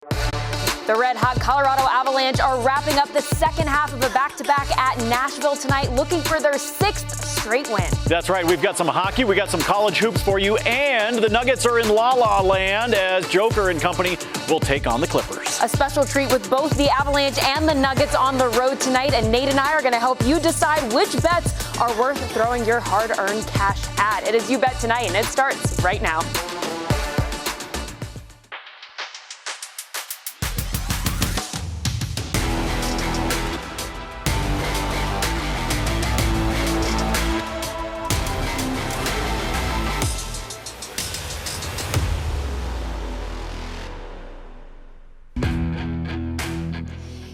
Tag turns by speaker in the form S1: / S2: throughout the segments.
S1: The red-hot Colorado Avalanche are wrapping up the second half of a back-to-back at Nashville tonight, looking for their 6th straight win.
S2: That's right. We've got some hockey. We got some college hoops for you. And the Nuggets are in la-la land as Joker and company will take on the Clippers.
S1: A special treat with both the Avalanche and the Nuggets on the road tonight. And Nate and I are going to help you decide which bets are worth throwing your hard-earned cash at. It is You Bet Tonight, and it starts right now.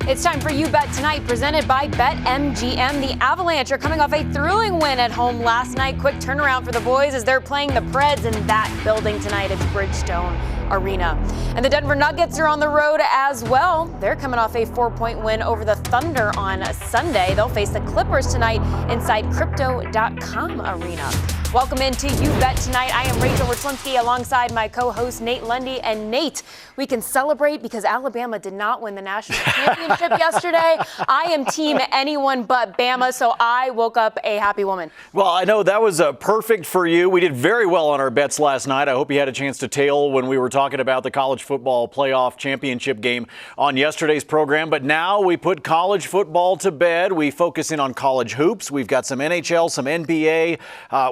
S1: It's time for You Bet Tonight, presented by BetMGM. The Avalanche are coming off a thrilling win at home last night. Quick turnaround for the boys as they're playing the Preds in that building tonight at Bridgestone Arena. And the Denver Nuggets are on the road as well. They're coming off a 4-point win over the Thunder on Sunday. They'll face the Clippers tonight inside Crypto.com Arena. Welcome into You Bet Tonight. I am Rachel Richlinski alongside my co-host Nate Lundy. And Nate, we can celebrate because Alabama did not win the national championship yesterday. I am team anyone but Bama, so I woke up a happy woman.
S2: Well, I know that was perfect for you. We did very well on our bets last night. I hope you had a chance to tail when we were talking about the college football playoff championship game on yesterday's program. But now we put college football to bed. We focus in on college hoops. We've got some NHL, some NBA.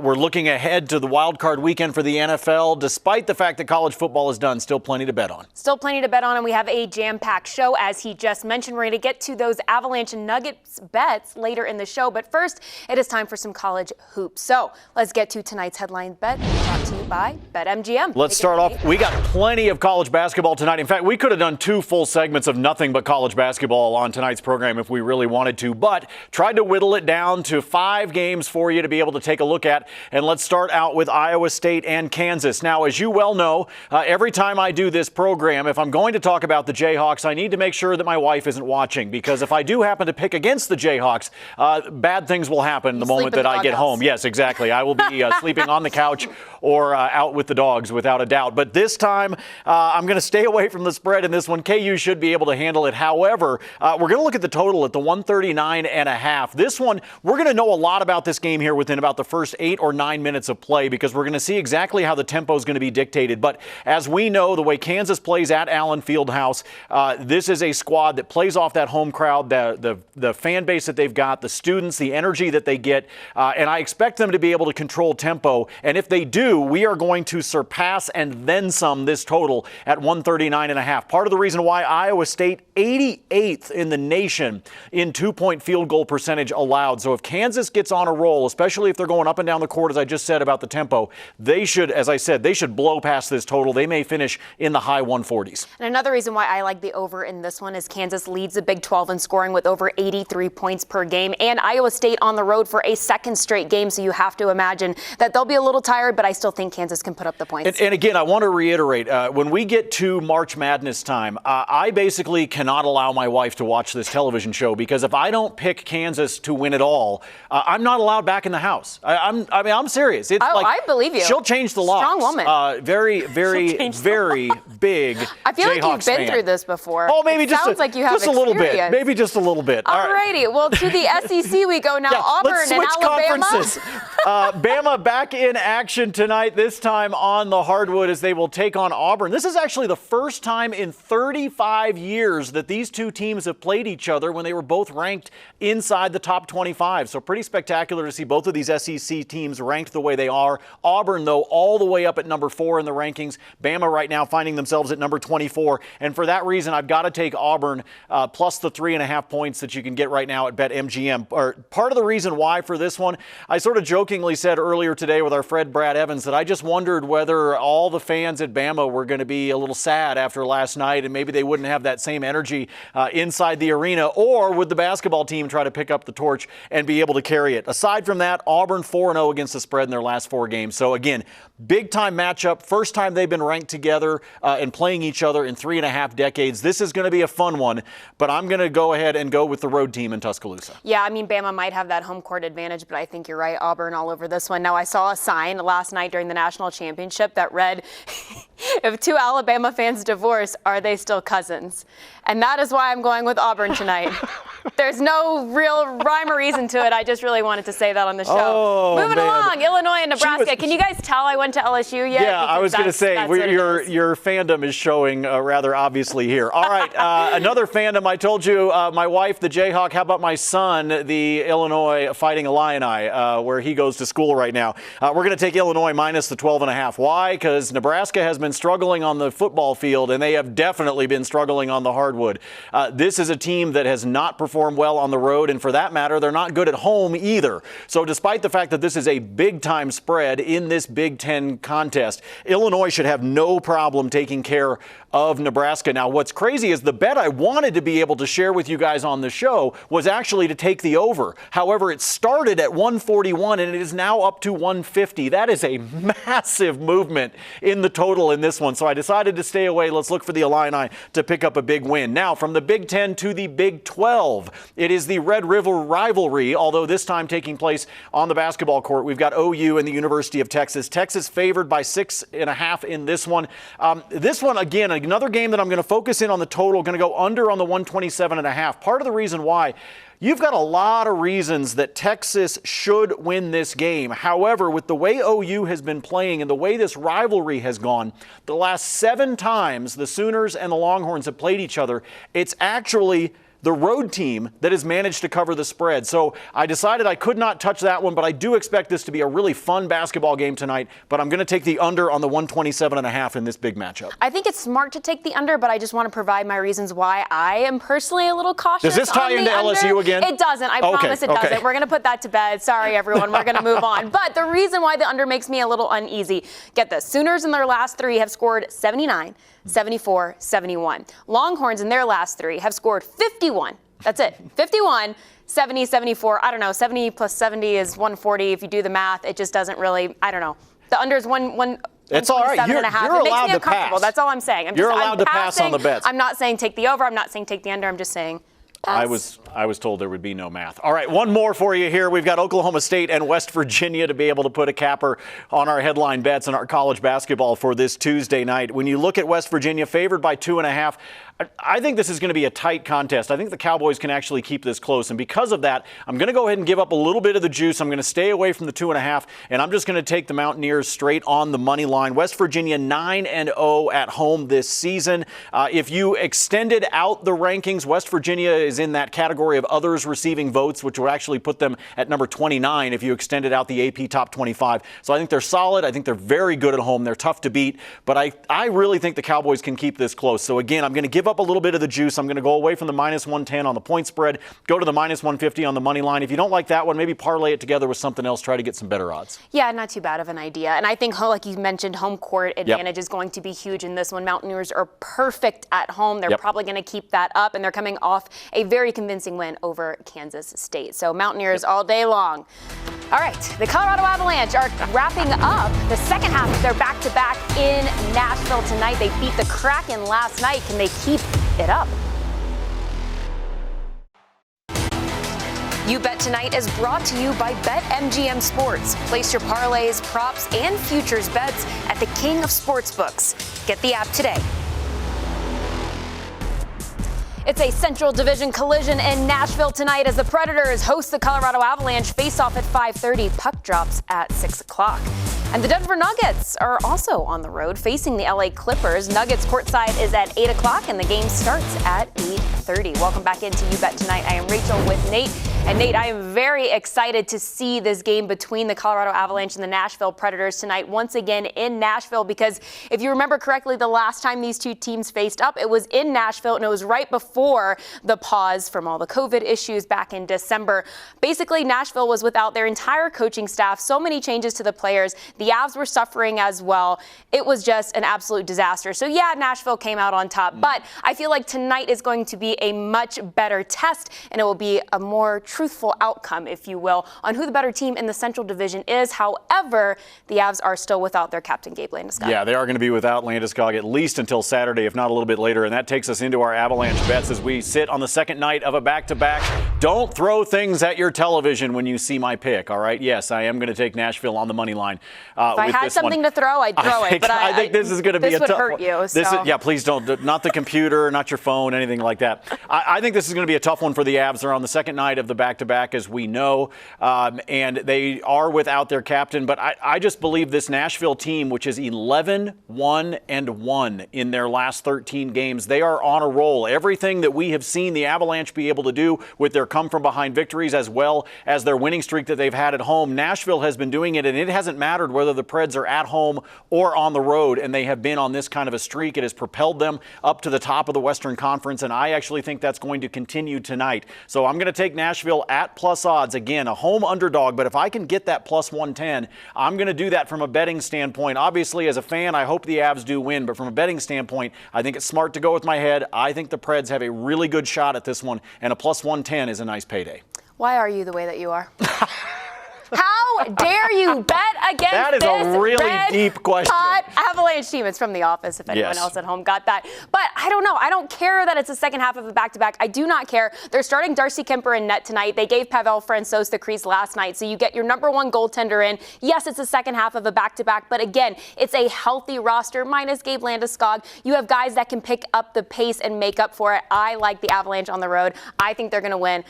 S2: We're looking ahead to the wild card weekend for the NFL. Despite the fact that college football is done, still plenty to bet on.
S1: Still plenty to bet on, and we have a jam-packed show, as he just mentioned. We're going to get to those Avalanche and Nuggets bets later in the show, but first, it is time for some college hoops. So let's get to tonight's headline bet, brought to you by BetMGM.
S2: Let's start off. We got plenty of college basketball tonight. In fact, we could have done 2 full segments of nothing but college basketball on tonight's program if we really wanted to, but tried to whittle it down to 5 games for you to be able to take a look at. And let's start out with Iowa State and Kansas. Now, as you well know, every time I do this program, if I'm going to talk about the Jayhawks, I need to make sure that my wife isn't watching, because if I do happen to pick against the Jayhawks, bad things will happen the moment that I get home. Yes, exactly. I will be sleeping on the couch or out with the dogs, without a doubt. But this time, I'm going to stay away from the spread in this one. KU should be able to handle it. However, we're going to look at the total at the 139.5. This one, we're going to know a lot about this game here within about the first 8 or 9 minutes of play, because we're going to see exactly how the tempo is going to be dictated. But as we know, the way Kansas plays at Allen Fieldhouse, this is a squad that plays off that home crowd, the fan base that they've got, the students, the energy that they get, and I expect them to be able to control tempo. And if they do, we are going to surpass and then some this total at 139.5. Part of the reason why Iowa State 88th in the nation in 2-point field goal percentage allowed. So if Kansas gets on a roll, especially if they're going up and down the court, as I just said about the tempo, they should, as I said, they should blow past this total. They may finish in the high 140s.
S1: And another reason why I like the over in this one is Kansas leads the Big 12 in scoring with over 83 points per game, and Iowa State on the road for a second straight game. So you have to imagine that they'll be a little tired, but I still think Kansas can put up the points.
S2: And again, I want to reiterate, when we get to March Madness time, I basically cannot allow my wife to watch this television show, because if I don't pick Kansas to win it all, I'm not allowed back in the house. I'm serious. It's
S1: I believe you.
S2: She'll change the locks.
S1: Strong woman.
S2: Very, very big
S1: I feel
S2: Jayhawks
S1: like you've been
S2: fan.
S1: Through this before.
S2: Oh, maybe
S1: sounds like you have
S2: just a little bit. Maybe just a little bit.
S1: All righty. Well, to the SEC we go now.
S2: Yeah,
S1: Auburn
S2: let's
S1: and
S2: switch
S1: Alabama.
S2: Conferences. Bama back in action tonight, this time on the hardwood as they will take on Auburn. This is actually the first time in 35 years that these two teams have played each other when they were both ranked inside the top 25. So pretty spectacular to see both of these SEC teams ranked the way they are. Auburn, though, all the way up at number 4 in the rankings. Bama right now finding themselves at number 24. And for that reason, I've got to take Auburn plus the 3.5 points that you can get right now at BetMGM. Part of the reason why for this one, I sort of jokingly said earlier today with our friend Brad Evans that I just wondered whether all the fans at Bama were going to be a little sad after last night and maybe they wouldn't have that same energy inside the arena, or would the basketball team try to pick up the torch and be able to carry it? Aside from that, Auburn 4-0 against the the spread in their last 4 games. So again, big time matchup. First time they've been ranked together and playing each other in 3.5 decades. This is going to be a fun one, but I'm going to go ahead and go with the road team in Tuscaloosa.
S1: Yeah, I mean, Bama might have that home court advantage, but I think you're right. Auburn all over this one. Now, I saw a sign last night during the national championship that read, if 2 Alabama fans divorce, are they still cousins? And that is why I'm going with Auburn tonight. There's no real rhyme or reason to it. I just really wanted to say that on the show.
S2: Oh,
S1: Moving
S2: man.
S1: along, Illinois and Nebraska. Can you guys tell I went to LSU yet?
S2: Yeah, I was going to say, your fandom is showing rather obviously here. All right, another fandom. I told you, my wife, the Jayhawk. How about my son, the Illinois Fighting Illini, where he goes to school right now? We're going to take Illinois minus the 12.5. Why? Because Nebraska has been struggling on the football field, and they have definitely been struggling on the hardwood. This is a team that has not performed well on the road, and for that matter, they're not good at home either. So despite the fact that this is a big-time spread in this Big Ten contest, Illinois should have no problem taking care of Nebraska. Now, what's crazy is the bet I wanted to be able to share with you guys on the show was actually to take the over. However, it started at 141 and it is now up to 150. That is a massive movement in the total in this one. So I decided to stay away. Let's look for the Illini to pick up a big win. Now, from the Big Ten to the Big 12, it is the Red River rivalry, although this time taking place on the basketball court. We've got OU and the University of Texas. Texas favored by 6.5 in this one. This one, again, another game that I'm going to focus in on the total, going to go under on the 127.5. Part of the reason why, you've got a lot of reasons that Texas should win this game. However, with the way OU has been playing and the way this rivalry has gone, the last 7 times the Sooners and the Longhorns have played each other, it's actually the road team that has managed to cover the spread. So I decided I could not touch that one, but I do expect this to be a really fun basketball game tonight. But I'm going to take the under on the 127.5 in this big matchup.
S1: I think it's smart to take the under, but I just want to provide my reasons why I am personally a little cautious.
S2: Does this tie into LSU again?
S1: It doesn't. I promise it doesn't. We're going to put that to bed. Sorry, everyone. We're going to move on. But the reason why the under makes me a little uneasy, get this. Sooners in their last 3 have scored 79, 74, 71. Longhorns in their last 3 have scored 51. That's it. 51, 70, 74. I don't know. 70 plus 70 is 140. If you do the math, it just doesn't really, I don't know. The under is one.
S2: It's all right. You're allowed to pass.
S1: That's all I'm saying.
S2: You're allowed to pass on the bets.
S1: I'm not saying take the over. I'm not saying take the under. I'm just saying pass.
S2: I was told there would be no math. All right, one more for you here. We've got Oklahoma State and West Virginia to be able to put a capper on our headline bets in our college basketball for this Tuesday night. When you look at West Virginia favored by 2.5, I think this is going to be a tight contest. I think the Cowboys can actually keep this close. And because of that, I'm going to go ahead and give up a little bit of the juice. I'm going to stay away from the 2.5, and I'm just going to take the Mountaineers straight on the money line. West Virginia 9-0 at home this season. If you extended out the rankings, West Virginia is in that category of others receiving votes, which would actually put them at number 29 if you extended out the AP top 25. So I think they're solid. I think they're very good at home. They're tough to beat. But I really think the Cowboys can keep this close. So again, I'm going to give up a little bit of the juice. I'm going to go away from the minus 110 on the point spread, go to the minus 150 on the money line. If you don't like that one, maybe parlay it together with something else, try to get some better odds.
S1: Yeah, not too bad of an idea. And I think, like you mentioned, home court advantage is going to be huge in this one. Mountaineers are perfect at home. They're probably going to keep that up, and they're coming off a very convincing win over Kansas State. So Mountaineers all day long. All right, the Colorado Avalanche are wrapping up the second half of their back-to-back in Nashville tonight. They beat the Kraken last night. Can they keep it up? You Bet Tonight is brought to you by BetMGM Sports. Place your parlays, props, and futures bets at the king of sportsbooks. Get the app today. It's a Central Division collision in Nashville tonight as the Predators host the Colorado Avalanche. Face-off at 5:30. Puck drops at 6 o'clock. And the Denver Nuggets are also on the road facing the LA Clippers. Nuggets courtside is at 8 o'clock and the game starts at 8:30. Welcome back into You Bet Tonight. I am Rachel with Nate. And Nate, I am very excited to see this game between the Colorado Avalanche and the Nashville Predators tonight, once again in Nashville, because if you remember correctly, the last time these two teams faced up, it was in Nashville, and it was right before the pause from all the COVID issues back in December. Basically, Nashville was without their entire coaching staff, so many changes to the players. The Avs were suffering as well. It was just an absolute disaster. So yeah, Nashville came out on top, but I feel like tonight is going to be a much better test, and it will be a more truthful outcome, if you will, on who the better team in the Central Division is. However, the Avs are still without their captain, Gabe Landeskog.
S2: Yeah, they are going to be without Landeskog at least until Saturday, if not a little bit later, and that takes us into our Avalanche bets as we sit on the second night of a back-to-back. Don't throw things at your television when you see my pick, all right? Yes, I am going to take Nashville on the money line.
S1: If I had something to throw, I'd throw it. But
S2: I think this is going to be a tough one.
S1: This would hurt you.
S2: Yeah, please don't. Not the computer, not your phone, anything like that. I think this is going to be a tough one for the Avs. They're on the second night of the back-to-back, as we know, and they are without their captain. But I just believe this Nashville team, which is 11-1-1 in their last 13 games, they are on a roll. Everything that we have seen the Avalanche be able to do with their come-from-behind victories as well as their winning streak that they've had at home, Nashville has been doing it, and it hasn't mattered whether the Preds are at home or on the road, and they have been on this kind of a streak. It has propelled them up to the top of the Western Conference, and I actually think that's going to continue tonight. So I'm going to take Nashville at plus odds. Again, a home underdog, but if I can get that plus 110, I'm going to do that from a betting standpoint. Obviously, as a fan, I hope the Avs do win, but from a betting standpoint, I think it's smart to go with my head. I think the Preds have a really good shot at this one, and a plus 110 is a nice payday.
S1: Why are you the way that you are? How dare you bet against
S2: that is
S1: this
S2: a really deep question.
S1: Avalanche team? It's from The Office, if anyone else at home got that. But I don't know. I don't care that it's the second half of a back-to-back. I do not care. They're starting Darcy Kemper in net tonight. They gave Pavel Francouz the crease last night, so you get your number one goaltender in. Yes, it's the second half of a back-to-back, but again, it's a healthy roster minus Gabe Landeskog. You have guys that can pick up the pace and make up for it. I like the Avalanche on the road. I think they're going to win.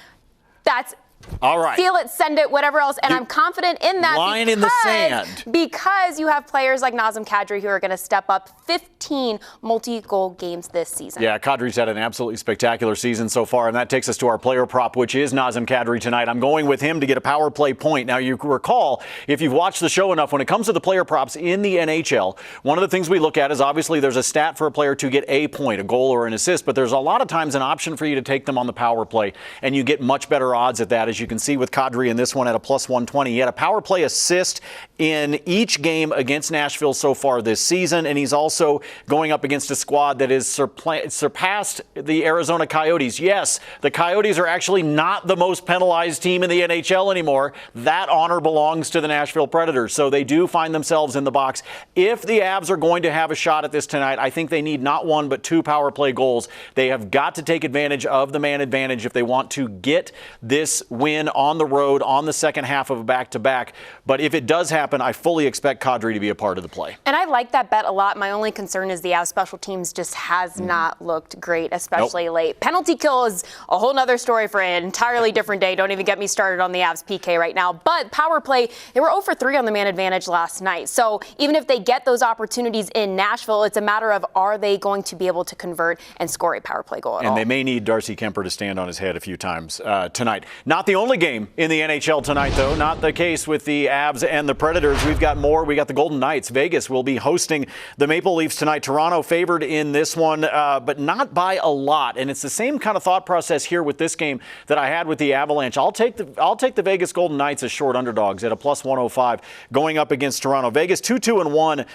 S1: That's
S2: all right.
S1: Feel it, send it, whatever else. And I'm confident in that
S2: line in the sand.
S1: Because you have players like Nazem Kadri who are going to step up 15 multi-goal games this season. Yeah,
S2: Kadri's had an absolutely spectacular season so far, and that takes us to our player prop, which is Nazem Kadri tonight. I'm going with him to get a power play point. Now, you recall, if you've watched the show enough, when it comes to the player props in the NHL, one of the things we look at is obviously there's a stat for a player to get a point, a goal or an assist, but there's a lot of times an option for you to take them on the power play, and you get much better odds at that, as you can see with Kadri in this one at a plus 120. He had a power play assist in each game against Nashville so far this season, and he's also going up against a squad that has surpassed the Arizona Coyotes. Yes, the Coyotes are actually not the most penalized team in the NHL anymore. That honor belongs to the Nashville Predators, so they do find themselves in the box. If the Avs are going to have a shot at this tonight, I think they need not one but two power play goals. They have got to take advantage of the man advantage if they want to get this win on the road on the second half of a back-to-back. But if it does happen, I fully expect Kadri to be a part of the play.
S1: And I like that bet a lot. My only concern is the Avs special teams just has not looked great, especially late. Penalty kill is a whole nother story for an entirely different day. Don't even get me started on the Avs PK right now. But power play, they were 0 for 3 on the man advantage last night. So even if they get those opportunities in Nashville, it's a matter of are they going to be able to convert and score a power play goal at all.
S2: And they may need Darcy Kemper to stand on his head a few times tonight. Not the only game in the NHL tonight, though. Not the case with the Avs and the Predators. We've got more. We got the Golden Knights. Vegas will be hosting the Maple Leafs tonight. Toronto favored in this one, but not by a lot. And it's the same kind of thought process here with this game that I had with the Avalanche. I'll take the Vegas Golden Knights as short underdogs at a plus 105 going up against Toronto. Vegas 2-2-1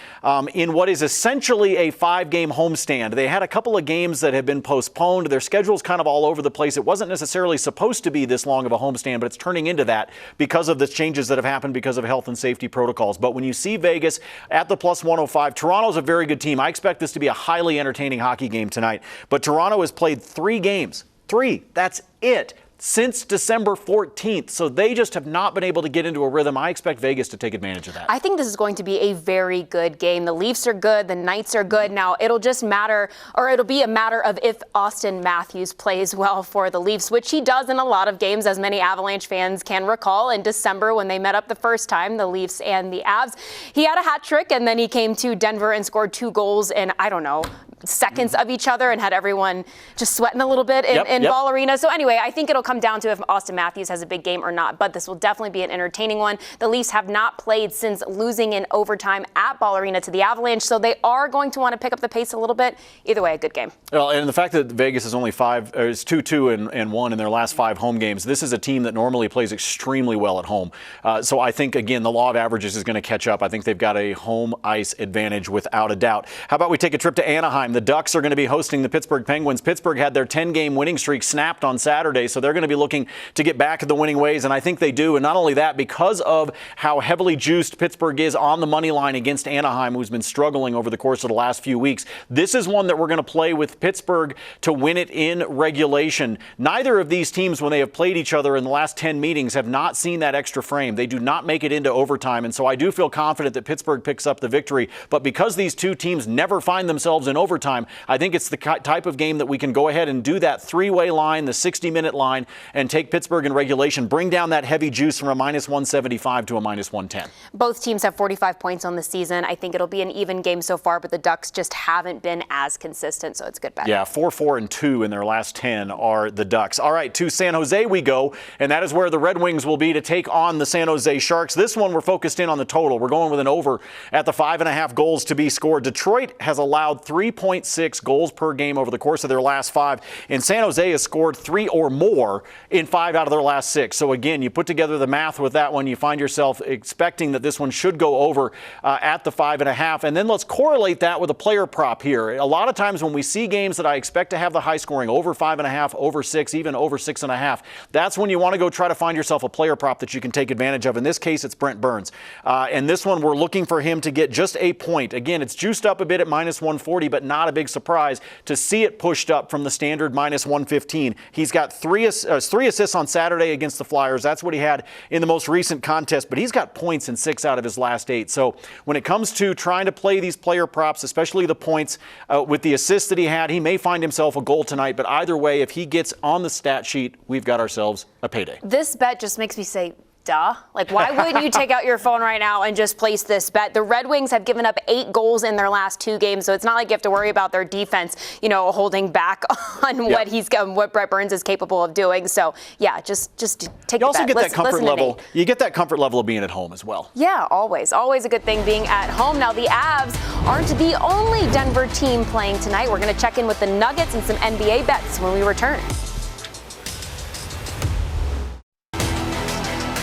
S2: in what is essentially a 5-game homestand. They had a couple of games that have been postponed. Their schedule's kind of all over the place. It wasn't necessarily supposed to be this long of a homestand, but it's turning into that because of the changes that have happened because of health and safety protocols. But when you see Vegas at the plus 105, Toronto's a very good team. I expect this to be a highly entertaining hockey game tonight. But Toronto has played 3 games. 3. That's it. Since December 14th. So they just have not been able to get into a rhythm. I expect Vegas to take advantage of that.
S1: I think this is going to be a very good game. The Leafs are good. The Knights are good. Now, it'll just matter, or it'll be a matter of if Austin Matthews plays well for the Leafs, which he does in a lot of games, as many Avalanche fans can recall. In December, when they met up the first time, the Leafs and the Avs, he had a hat trick, and then he came to Denver and scored 2 goals in, I don't know, seconds of each other and had everyone just sweating a little bit in Ball Arena. So anyway, I think it'll come down to if Austin Matthews has a big game or not, but this will definitely be an entertaining one. The Leafs have not played since losing in overtime at Ball Arena to the Avalanche, so they are going to want to pick up the pace a little bit. Either way, a good game.
S2: Well, and the fact that Vegas is only 2-2-1 in their last 5 home games, this is a team that normally plays extremely well at home. So I think, again, the law of averages is going to catch up. I think they've got a home ice advantage without a doubt. How about we take a trip to Anaheim Anaheim, the Ducks are going to be hosting the Pittsburgh Penguins. Pittsburgh had their 10-game winning streak snapped on Saturday, so they're going to be looking to get back to the winning ways, and I think they do. And not only that, because of how heavily juiced Pittsburgh is on the money line against Anaheim, who's been struggling over the course of the last few weeks, this is one that we're going to play with Pittsburgh to win it in regulation. Neither of these teams, when they have played each other in the last 10 meetings, have not seen that extra frame. They do not make it into overtime, and so I do feel confident that Pittsburgh picks up the victory. But because these two teams never find themselves in overtime, I think it's the type of game that we can go ahead and do that three-way line, the 60-minute line, and take Pittsburgh in regulation, bring down that heavy juice from a -175 to a -110.
S1: Both teams have 45 points on the season. I think it'll be an even game so far, but the Ducks just haven't been as consistent, so it's good bet.
S2: Yeah, 4-4-2 in their last 10 are the Ducks. All right, to San Jose we go, and that is where the Red Wings will be to take on the San Jose Sharks. This one we're focused in on the total. We're going with an over at the 5.5 goals to be scored. Detroit has allowed 3.6 goals per game over the course of their last 5, and San Jose has scored 3 or more in 5 out of their last 6. So again, you put together the math with that one, you find yourself expecting that this one should go over at the 5.5. And then let's correlate that with a player prop here. A lot of times when we see games that I expect to have the high scoring, over 5.5, over 6, even over 6.5, that's when you want to go try to find yourself a player prop that you can take advantage of. In this case, it's Brent Burns. And this one, we're looking for him to get just a point. Again, it's juiced up a bit at -140, but not a big surprise to see it pushed up from the standard -115. He's got three assists on Saturday against the Flyers. That's what he had in the most recent contest, but he's got points in 6 out of his last 8. So when it comes to trying to play these player props, especially the points, with the assists that he had, he may find himself a goal tonight, but either way, if he gets on the stat sheet, we've got ourselves a payday.
S1: This bet just makes me say, duh. Like, why wouldn't you take out your phone right now and just place this bet? The Red Wings have given up 8 goals in their last 2 games, so it's not like you have to worry about their defense, holding back on what Brent Burns is capable of doing. So, yeah, just take
S2: you
S1: the
S2: also
S1: bet.
S2: get that comfort level. You get that comfort level of being at home as well.
S1: Yeah, always a good thing being at home. Now, the Avs aren't the only Denver team playing tonight. We're going to check in with the Nuggets and some NBA bets when we return.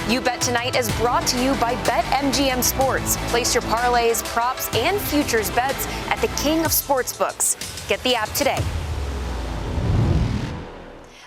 S1: You Bet Tonight is brought to you by BetMGM Sports. Place your parlays, props, and futures bets at the king of sportsbooks. Get the app today.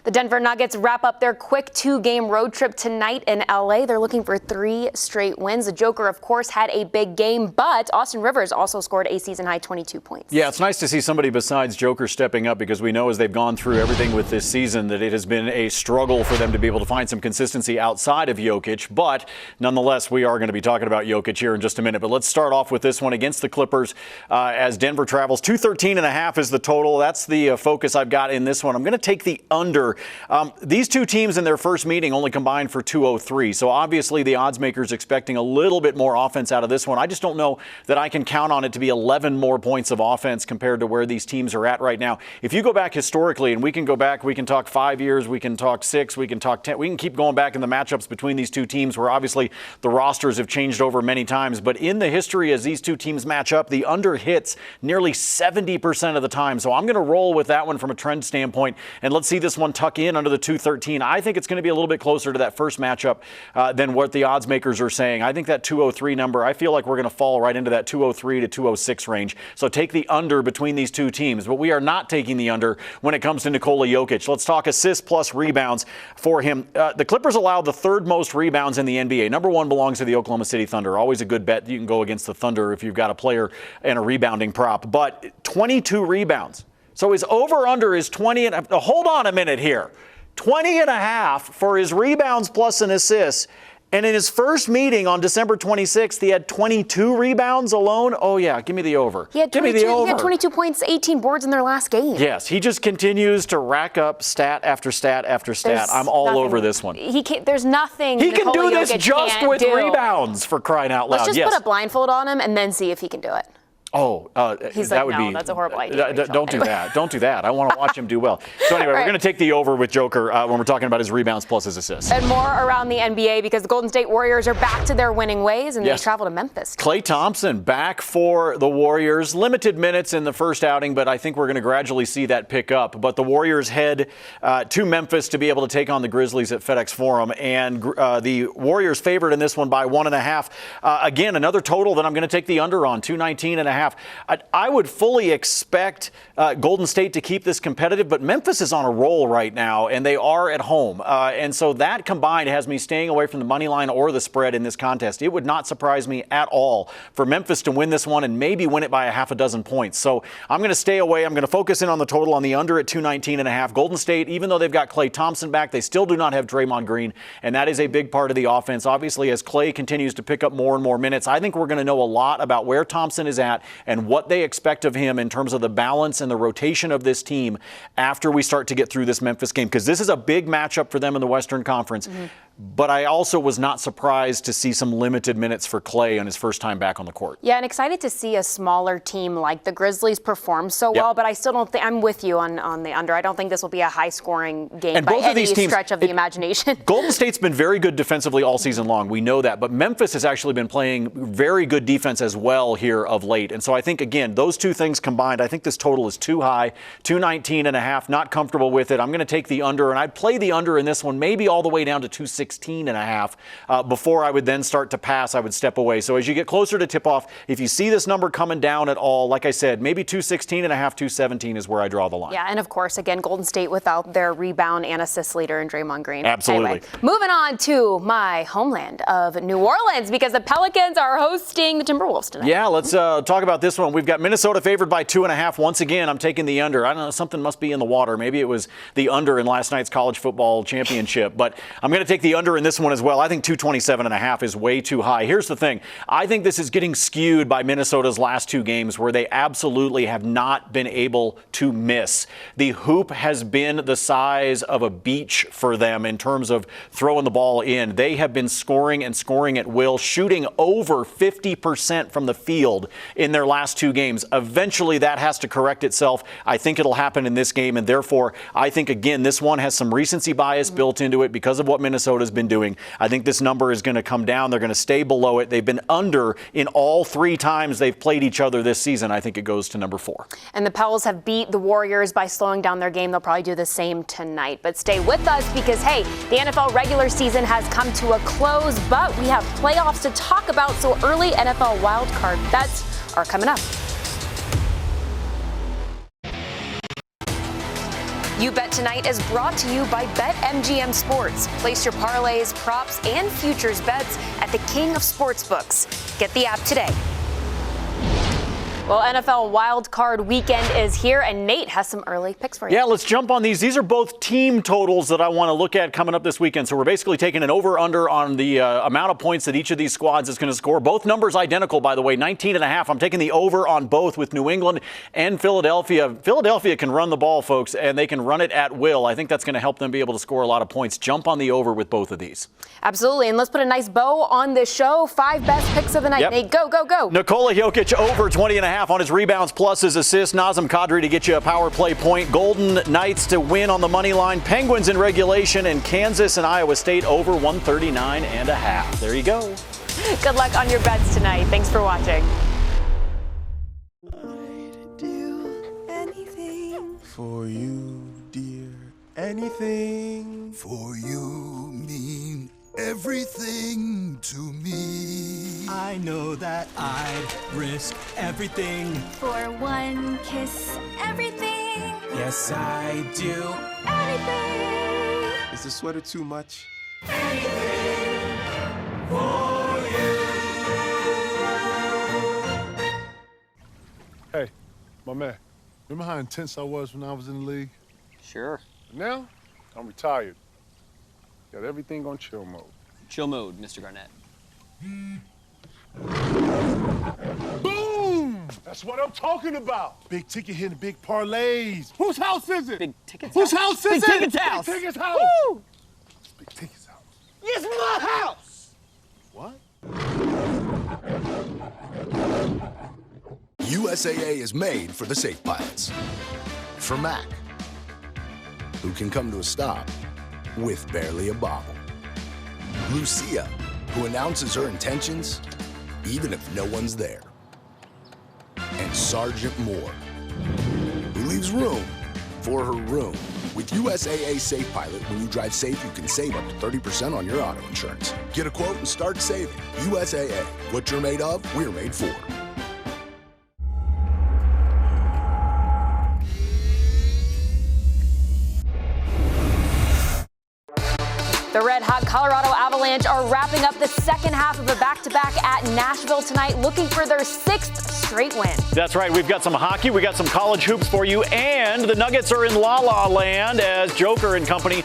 S1: The Denver Nuggets wrap up their quick 2-game road trip tonight in LA. They're looking for 3 straight wins. The Joker, of course, had a big game, but Austin Rivers also scored a season-high 22 points. Yeah,
S2: it's nice to see somebody besides Joker stepping up, because we know as they've gone through everything with this season that it has been a struggle for them to be able to find some consistency outside of Jokic. But nonetheless, we are going to be talking about Jokic here in just a minute. But let's start off with this one against the Clippers as Denver travels. 213.5 is the total. That's the focus I've got in this one. I'm going to take the under. These two teams in their first meeting only combined for 203, so obviously the odds makers expecting a little bit more offense out of this one. I just don't know that I can count on it to be 11 more points of offense compared to where these teams are at right now. If you go back historically, and we can go back, we can talk 5 years, we can talk 6, we can talk 10, we can keep going back in the matchups between these two teams where obviously the rosters have changed over many times, but in the history as these two teams match up, the under hits nearly 70% of the time. So I'm going to roll with that one from a trend standpoint, and let's see this one tuck in under the 213. I think it's going to be a little bit closer to that first matchup than what the odds makers are saying. I think that 203 number, I feel like we're going to fall right into that 203 to 206 range. So take the under between these two teams, but we are not taking the under when it comes to Nikola Jokic. Let's talk assists plus rebounds for him. The Clippers allowed the 3rd most rebounds in the NBA. Number 1 belongs to the Oklahoma City Thunder. Always a good bet. You can go against the Thunder if you've got a player and a rebounding prop, but 22 rebounds. So his over-under is 20. And hold on a minute here. 20.5 for his rebounds plus an assist. And in his first meeting on December 26th, he had 22 rebounds alone. Oh, yeah, give me the over.
S1: He had 22 points, 18 boards in their last game.
S2: Yes, he just continues to rack up stat after stat after stat. I'm all over this one.
S1: There's nothing
S2: he can do this
S1: Jokic
S2: just with rebounds, for crying out loud.
S1: Let's just put a blindfold on him and then see if he can do it.
S2: Oh,
S1: he's
S2: that
S1: like,
S2: would be.
S1: That's a horrible idea.
S2: Don't do that. Don't do that. I want to watch him do well. So anyway, we're going to take the over with Joker when we're talking about his rebounds plus his assists.
S1: And more around the NBA because the Golden State Warriors are back to their winning ways and they travel to Memphis.
S2: Klay Thompson back for the Warriors. Limited minutes in the first outing, but I think we're going to gradually see that pick up. But the Warriors head to Memphis to be able to take on the Grizzlies at FedEx Forum, and the Warriors favored in this one by 1.5. Again, another total that I'm going to take the under on, 219.5. 19.5. I would fully expect Golden State to keep this competitive, but Memphis is on a roll right now, and they are at home. And so that combined has me staying away from the money line or the spread in this contest. It would not surprise me at all for Memphis to win this one and maybe win it by a half a dozen points. So I'm going to stay away. I'm going to focus in on the total on the under at 219.5. Golden State, even though they've got Klay Thompson back, they still do not have Draymond Green, and that is a big part of the offense. Obviously, as Klay continues to pick up more and more minutes, I think we're going to know a lot about where Thompson is at and what they expect of him in terms of the balance and the rotation of this team after we start to get through this Memphis game, because this is a big matchup for them in the Western Conference. But I also was not surprised to see some limited minutes for Klay on his first time back on the court.
S1: Yeah, and excited to see a smaller team like the Grizzlies perform so well, but I still don't think, I'm with you on the under. I don't think this will be a high-scoring game by any stretch of the imagination.
S2: Golden State's been very good defensively all season long. We know that. But Memphis has actually been playing very good defense as well here of late. And so I think, again, those two things combined, I think this total is too high, 219.5, not comfortable with it. I'm going to take the under, and I'd play the under in this one, maybe all the way down to 216.5. Before I would then start to pass, I would step away. So as you get closer to tip-off, if you see this number coming down at all, like I said, maybe 216.5, 217 is where I draw the line.
S1: Yeah, and of course, again, Golden State without their rebound and assist leader in Draymond Green.
S2: Absolutely.
S1: Anyway, moving on to my homeland of New Orleans, because the Pelicans are hosting the Timberwolves tonight.
S2: Yeah, let's talk about this one. We've got Minnesota favored by 2.5. Once again, I'm taking the under. I don't know, something must be in the water. Maybe it was the under in last night's college football championship, but I'm going to take the under in this one as well. I think 227.5 is way too high. Here's the thing. I think this is getting skewed by Minnesota's last two games where they absolutely have not been able to miss. The hoop has been the size of a beach for them in terms of throwing the ball in. They have been scoring and scoring at will, shooting over 50% from the field in their last two games. Eventually, that has to correct itself. I think it'll happen in this game, and therefore, I think, again, this one has some recency bias built into it because of what Minnesota's been doing. I think this number is going to come down. They're going to stay below it. They've been under in all three times they've played each other this season. I think it goes to number 4.
S1: And the Pels have beat the Warriors by slowing down their game. They'll probably do the same tonight. But stay with us because, hey, the NFL regular season has come to a close, but we have playoffs to talk about, so early NFL wildcard bets are coming up. You Bet Tonight is brought to you by BetMGM Sports. Place your parlays, props, and futures bets at the king of sportsbooks. Get the app today. Well, NFL wildcard weekend is here, and Nate has some early picks for you.
S2: Yeah, let's jump on these. These are both team totals that I want to look at coming up this weekend. So we're basically taking an over-under on the amount of points that each of these squads is going to score. Both numbers identical, by the way, 19.5. I'm taking the over on both with New England and Philadelphia. Philadelphia can run the ball, folks, and they can run it at will. I think that's going to help them be able to score a lot of points. Jump on the over with both of these.
S1: Absolutely, and let's put a nice bow on this show. 5 best picks of the night.
S2: Yep.
S1: Nate, go, go, go.
S2: Nikola Jokic over 20.5 on his rebounds plus his assists. Nazem Kadri to get you a power play point. Golden Knights to win on the money line. Penguins in regulation, and Kansas and Iowa State over 139.5. There you go.
S1: Good luck on your bets tonight. Thanks for watching.
S3: I'd do anything for you, dear. Anything
S4: for you mean everything to me.
S3: I know that I'd risk everything
S5: for one kiss, everything.
S3: Yes, I do.
S5: Anything.
S3: Is the sweater too much?
S4: Anything for you.
S6: Hey, my man, remember how intense I was when I was in the league?
S7: Sure.
S6: But now, I'm retired. Got everything on chill mode.
S7: Chill mode, Mr. Garnett.
S6: Boom! That's what I'm talking about. Big ticket hitting big parlays. Whose house is it?
S7: Big Ticket's
S6: Whose
S7: house?
S6: house is
S7: Big
S6: it?
S7: Ticket's house.
S6: Big Ticket's house.
S7: Woo!
S6: It's Big Ticket's house.
S3: It's my house!
S6: What?
S4: USAA is made for the safe pilots. For Mac, who can come to a stop with barely a bobble. Lucia, who announces her intentions even if no one's there. And Sergeant Moore, who leaves room for her room. With USAA Safe Pilot, when you drive safe, you can save up to 30% on your auto insurance. Get a quote and start saving. USAA, what you're made of, we're made for.
S1: The red-hot Colorado Avalanche are wrapping up the second half of a back-to-back at Nashville tonight, looking for their 6th straight win.
S2: That's right. We've got some hockey. We got some college hoops for you. And the Nuggets are in La La Land as Joker and company